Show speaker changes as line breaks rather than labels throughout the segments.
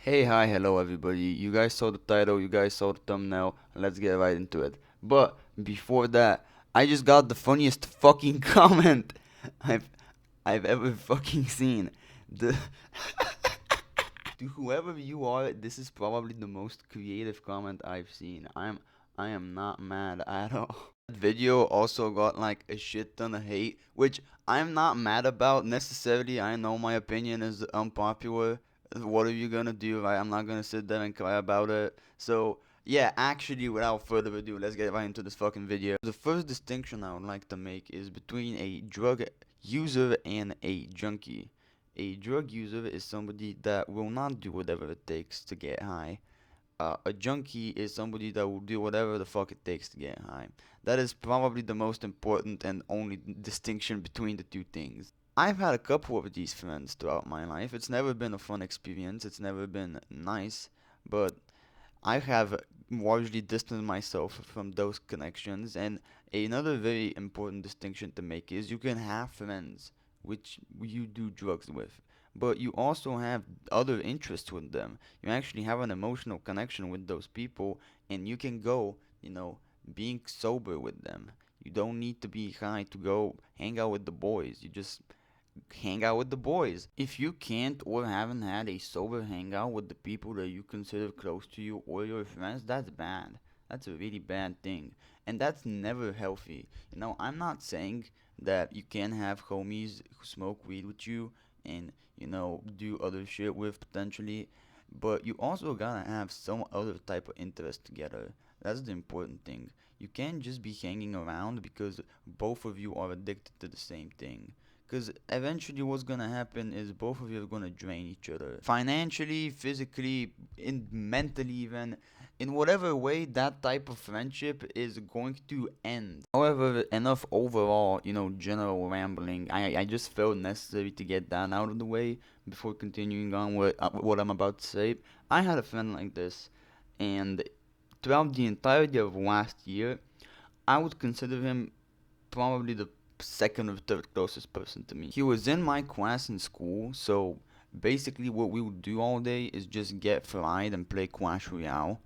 Hey, hi, hello everybody. You guys saw the title, you guys saw the thumbnail. Let's get right into it. But before that, I just got the funniest fucking comment I've I've ever fucking seen. The To whoever you are, this is probably the most creative comment I've seen. I am not mad at all. That video also got like a shit ton of hate, which I'm not mad about necessarily. I know my opinion is unpopular. What are you gonna do? Right? I'm not gonna sit there and cry about it. So yeah, actually, without further ado, let's get right into this fucking video. The first distinction I would like to make is between a drug user and a junkie. A drug user is somebody that will not do whatever it takes to get high. A junkie is somebody that will do whatever the fuck it takes to get high. That is probably the most important and only distinction between the two things. I've had a couple of these friends throughout my life. It's never been a fun experience, it's never been nice, but I have largely distanced myself from those connections. And another very important distinction to make is you can have friends which you do drugs with, but you also have other interests with them. You actually have an emotional connection with those people, and you can go, being sober with them. You don't need to be high to go hang out with the boys. You just hang out with the boys. If you can't or haven't had a sober hangout with the people that you consider close to you or your friends, that's bad. That's a really bad thing. And that's never healthy. I'm not saying that you can't have homies who smoke weed with you and, do other shit with potentially, but you also gotta have some other type of interest together. That's the important thing. You can't just be hanging around because both of you are addicted to the same thing. Because eventually, what's gonna happen is both of you are gonna drain each other financially, physically, mentally, even in whatever way that type of friendship is going to end. However, enough overall, general rambling. I just felt necessary to get that out of the way before continuing on with what I'm about to say. I had a friend like this, and throughout the entirety of last year, I would consider him probably the second or third closest person to me. He was in my class in school, so basically what we would do all day is just get fried and play Clash Royale.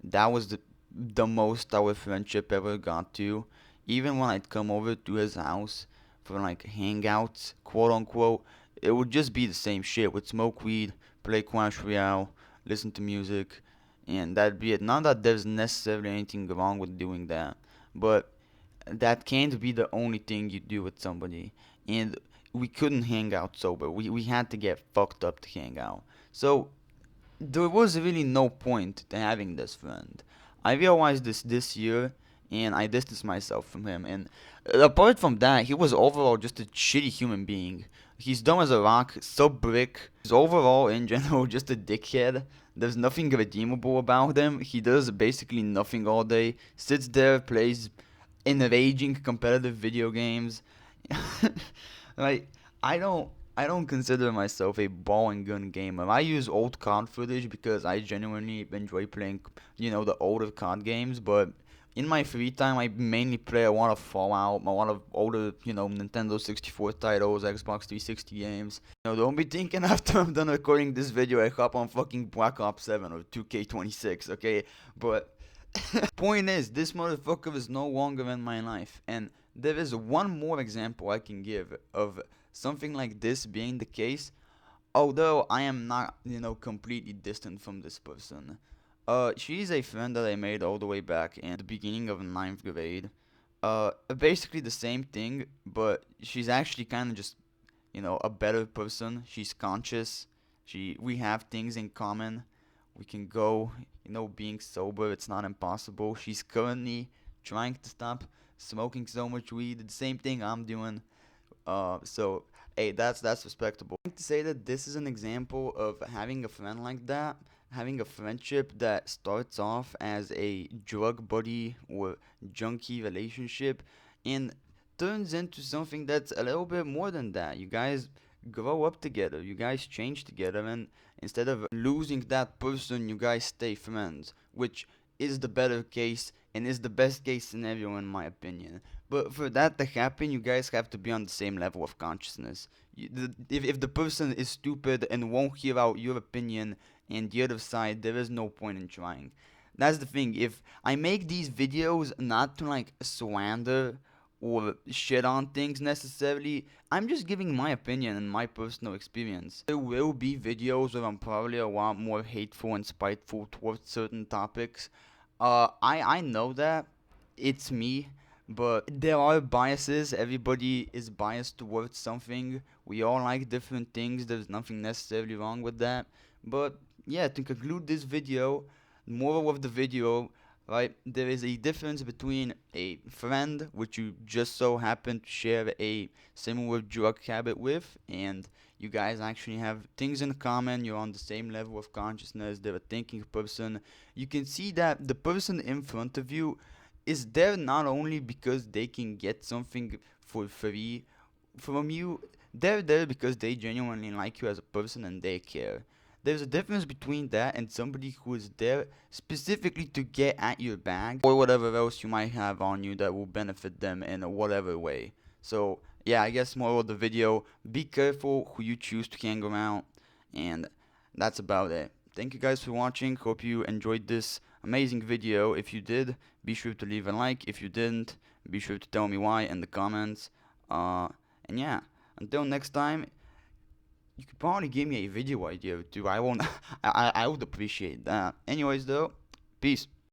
That was the most our friendship ever got to. Even when I'd come over to his house for like hangouts, quote unquote, it would just be the same shit. We'd smoke weed, play Clash Royale, listen to music, and that'd be it. Not that there's necessarily anything wrong with doing that, but that can't be the only thing you do with somebody. And we couldn't hang out sober. We had to get fucked up to hang out. So there was really no point to having this friend. I realized this year, and I distanced myself from him. And apart from that, he was overall just a shitty human being. He's dumb as a rock, so brick. He's overall, in general, just a dickhead. There's nothing redeemable about him. He does basically nothing all day. Sits there, plays enraging competitive video games. like I don't I don't consider myself a ball and gun gamer. I use old COD footage because I genuinely enjoy playing, the older COD games. But in my free time, I mainly play a lot of Fallout, a lot of older, Nintendo 64 titles, Xbox 360 games. Don't be thinking after I'm done recording this video, I hop on fucking Black Ops 7 or 2K26, okay? But point is, this motherfucker is no longer in my life. And there is one more example I can give of something like this being the case, although I am not, completely distant from this person. She's a friend that I made all the way back in the beginning of ninth grade. Basically the same thing, but she's actually kind of just, a better person. She's conscious. We have things in common. We can go, being sober, it's not impossible. She's currently trying to stop smoking so much weed. The same thing I'm doing. So hey, that's respectable. I like to say that this is an example of having a friend like that, having a friendship that starts off as a drug buddy or junkie relationship, and turns into something that's a little bit more than that. You guys grow up together, you guys change together, and instead of losing that person, you guys stay friends, which is the better case and is the best case scenario in my opinion. But for that to happen, you guys have to be on the same level of consciousness. If the person is stupid and won't hear out your opinion and the other side, there is no point in trying. That's the thing. If I make these videos not to like slander or shit on things necessarily, I'm just giving my opinion and my personal experience. There will be videos where I'm probably a lot more hateful and spiteful towards certain topics. I know that it's me, but there are biases. Everybody is biased towards something. We all like different things. There's nothing necessarily wrong with that. But yeah, to conclude this video, moral of the video, right? There is a difference between a friend, which you just so happen to share a similar drug habit with, and you guys actually have things in common. You're on the same level of consciousness. They're a thinking person. You can see that the person in front of you is there not only because they can get something for free from you, they're there because they genuinely like you as a person and they care. There's a difference between that and somebody who is there specifically to get at your bag or whatever else you might have on you that will benefit them in a whatever way. So, yeah, I guess moral of the video, be careful who you choose to hang around, and that's about it. Thank you guys for watching. Hope you enjoyed this amazing video. If you did, be sure to leave a like. If you didn't, be sure to tell me why in the comments. And yeah, until next time, you could probably give me a video idea too. I won't. I would appreciate that. Anyways, though, peace.